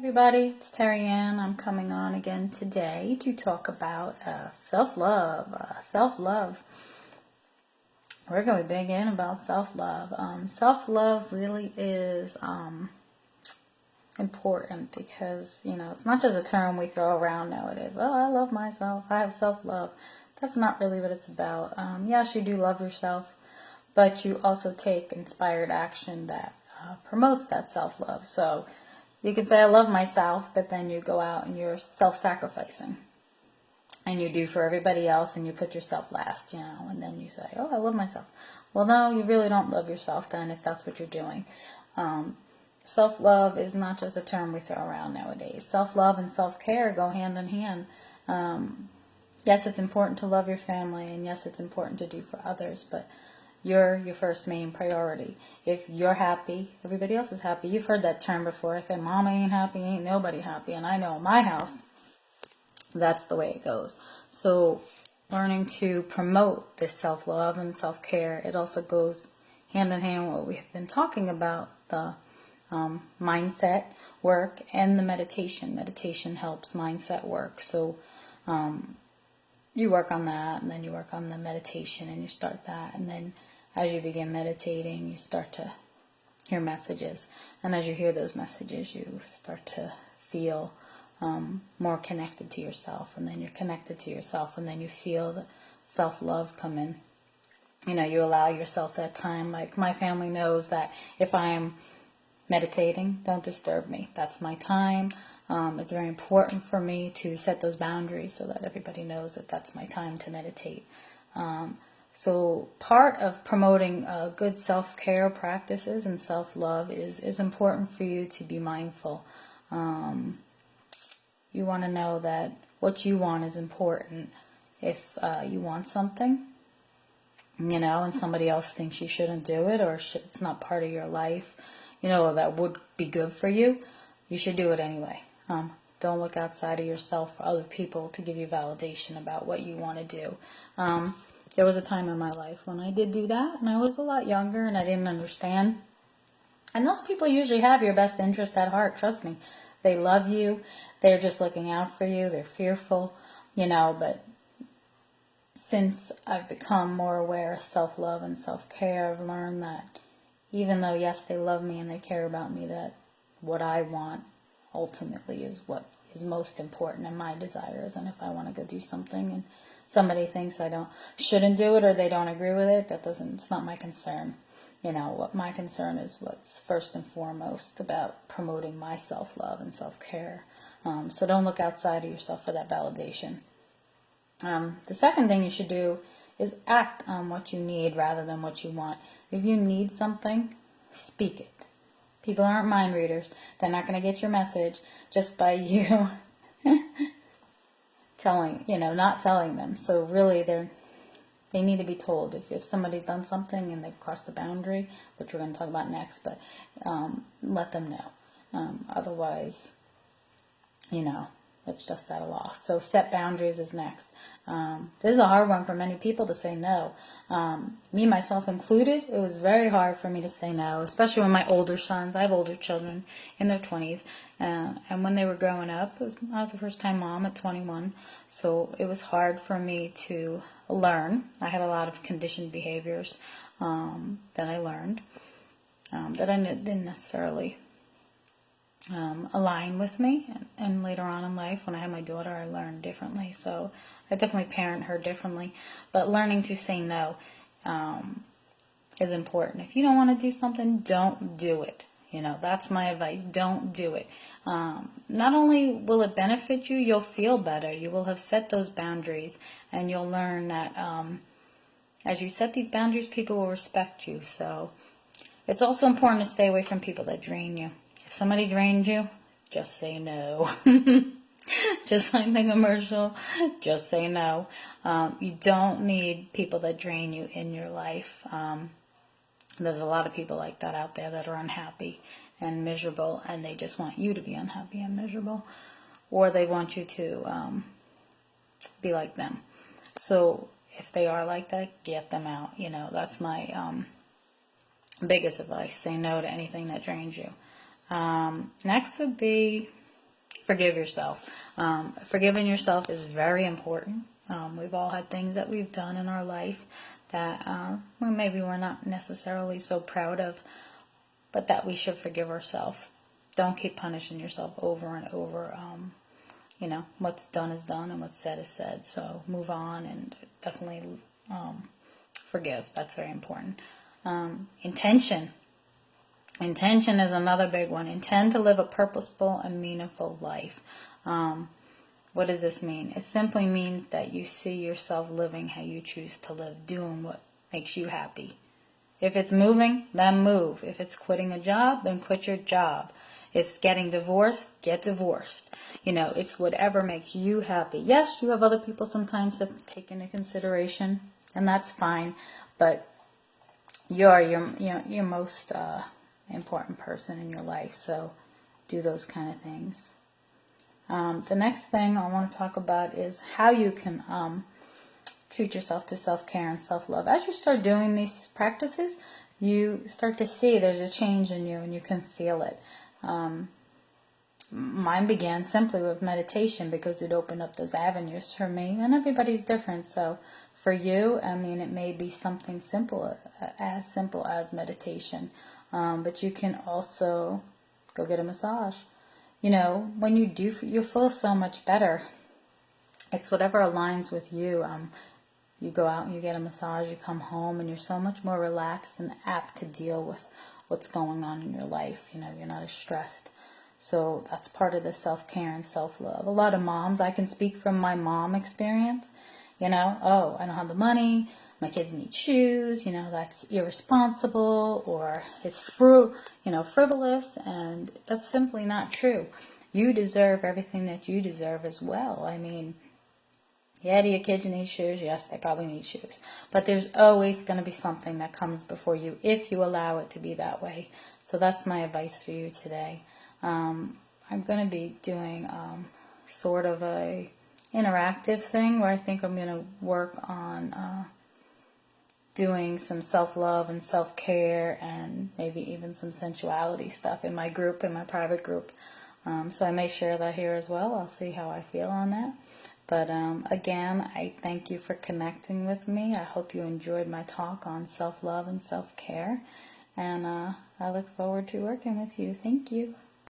Everybody, it's Terry Ann. I'm coming on again today to talk about self-love. Self-love. We're going to dig in about self-love. Self-love really is important because, it's not just a term we throw around nowadays. Oh, I love myself. I have self-love. That's not really what it's about. Yes, you do love yourself, but you also take inspired action that promotes that self-love. So you can say, I love myself, but then you go out and you're self-sacrificing. And you do for everybody else and you put yourself last, and then you say, oh, I love myself. Well, no, you really don't love yourself then if that's what you're doing. Self-love is not just a term we throw around nowadays. Self-love and self-care go hand in hand. Yes, it's important to love your family, and yes, it's important to do for others, but you're your first main priority. If you're happy, everybody else is happy. You've heard that term before. If mama ain't happy, ain't nobody happy. And I know in my house, that's the way it goes. So learning to promote this self-love and self-care, it also goes hand in hand with what we have been talking about, the mindset work and the meditation. Meditation helps mindset work. So you work on that, and then you work on the meditation, and you start that, and then as you begin meditating, you start to hear messages, and as you hear those messages, you start to feel more connected to yourself, and then you're connected to yourself, and then you feel the self-love come in. You allow yourself that time. Like, my family knows that if I'm meditating, don't disturb me. That's my time. It's very important for me to set those boundaries so that everybody knows that that's my time to meditate. So part of promoting good self-care practices and self-love is important for you to be mindful. You want to know that what you want is important. If you want something, and somebody else thinks you shouldn't do it, or it's not part of your life, that would be good for you, you should do it anyway. Don't look outside of yourself for other people to give you validation about what you want to do. There was a time in my life when I did do that, and I was a lot younger, and I didn't understand. And those people usually have your best interest at heart, trust me. They love you. They're just looking out for you. They're fearful, but since I've become more aware of self-love and self-care, I've learned that even though, yes, they love me and they care about me, that what I want ultimately is what is most important in my desires. And if I want to go do something and somebody thinks I shouldn't do it, or they don't agree with it, it's not my concern. What my concern is what's first and foremost about promoting my self-love and self-care. So don't look outside of yourself for that validation. The second thing you should do is act on what you need rather than what you want. If you need something, speak it. People aren't mind readers. They're not going to get your message just by you not telling them. So really, they need to be told. If somebody's done something and they've crossed the boundary, which we're going to talk about next, but let them know. Otherwise, it's just at a loss. So set boundaries is next. This is a hard one for many people to say no. Me, myself included, it was very hard for me to say no, especially when my older sons, I have older children in their 20s, and when they were growing up, I was the first time mom at 21, so it was hard for me to learn. I had a lot of conditioned behaviors that I learned that I didn't necessarily align with me, and later on in life when I had my daughter, I learned differently. So I definitely parent her differently, but learning to say no is important. If you don't want to do something, don't do it. That's my advice. Don't do it. Not only will it benefit you, you'll feel better. You will have set those boundaries, and you'll learn that as you set these boundaries, people will respect you. So it's also important to stay away from people that drain you. If somebody drains you, just say no. Just like the commercial, just say no. You don't need people that drain you in your life. There's a lot of people like that out there that are unhappy and miserable, and they just want you to be unhappy and miserable, or they want you to be like them. So if they are like that, get them out. That's my biggest advice. Say no to anything that drains you. Next would be forgive yourself. Forgiving yourself is very important. We've all had things that we've done in our life that maybe we're not necessarily so proud of, but that we should forgive ourselves. Don't keep punishing yourself over and over. What's done is done and what's said is said. So move on and definitely forgive. That's very important. Intention. Intention is another big one. Intend to live a purposeful and meaningful life. What does this mean? It simply means that you see yourself living how you choose to live, doing what makes you happy. If it's moving, then move. If it's quitting a job, then quit your job. It's getting divorced, get divorced. It's whatever makes you happy. Yes, you have other people sometimes to take into consideration, and that's fine. But you're your most important person in your life. So do those kind of things. The next thing I want to talk about is how you can treat yourself to self-care and self-love. As you start doing these practices, you start to see there's a change in you and you can feel it. Mine began simply with meditation because it opened up those avenues for me, and everybody's different. So for you, it may be something simple as meditation, but you can also go get a massage. When you do, you feel so much better. It's whatever aligns with you. You go out and you get a massage, you come home, and you're so much more relaxed and apt to deal with what's going on in your life. You're not as stressed. So that's part of the self-care and self-love. A lot of moms, I can speak from my mom experience, I don't have the money, my kids need shoes, that's irresponsible, or it's frivolous, and that's simply not true. You deserve everything that you deserve as well. Yeah, do your kids need shoes? Yes, they probably need shoes. But there's always going to be something that comes before you if you allow it to be that way. So that's my advice for you today. I'm going to be doing sort of a interactive thing where I think I'm going to work on doing some self-love and self-care and maybe even some sensuality stuff in my group, in my private group. So I may share that here as well. I'll see how I feel on that. But again, I thank you for connecting with me. I hope you enjoyed my talk on self-love and self-care. And I look forward to working with you. Thank you.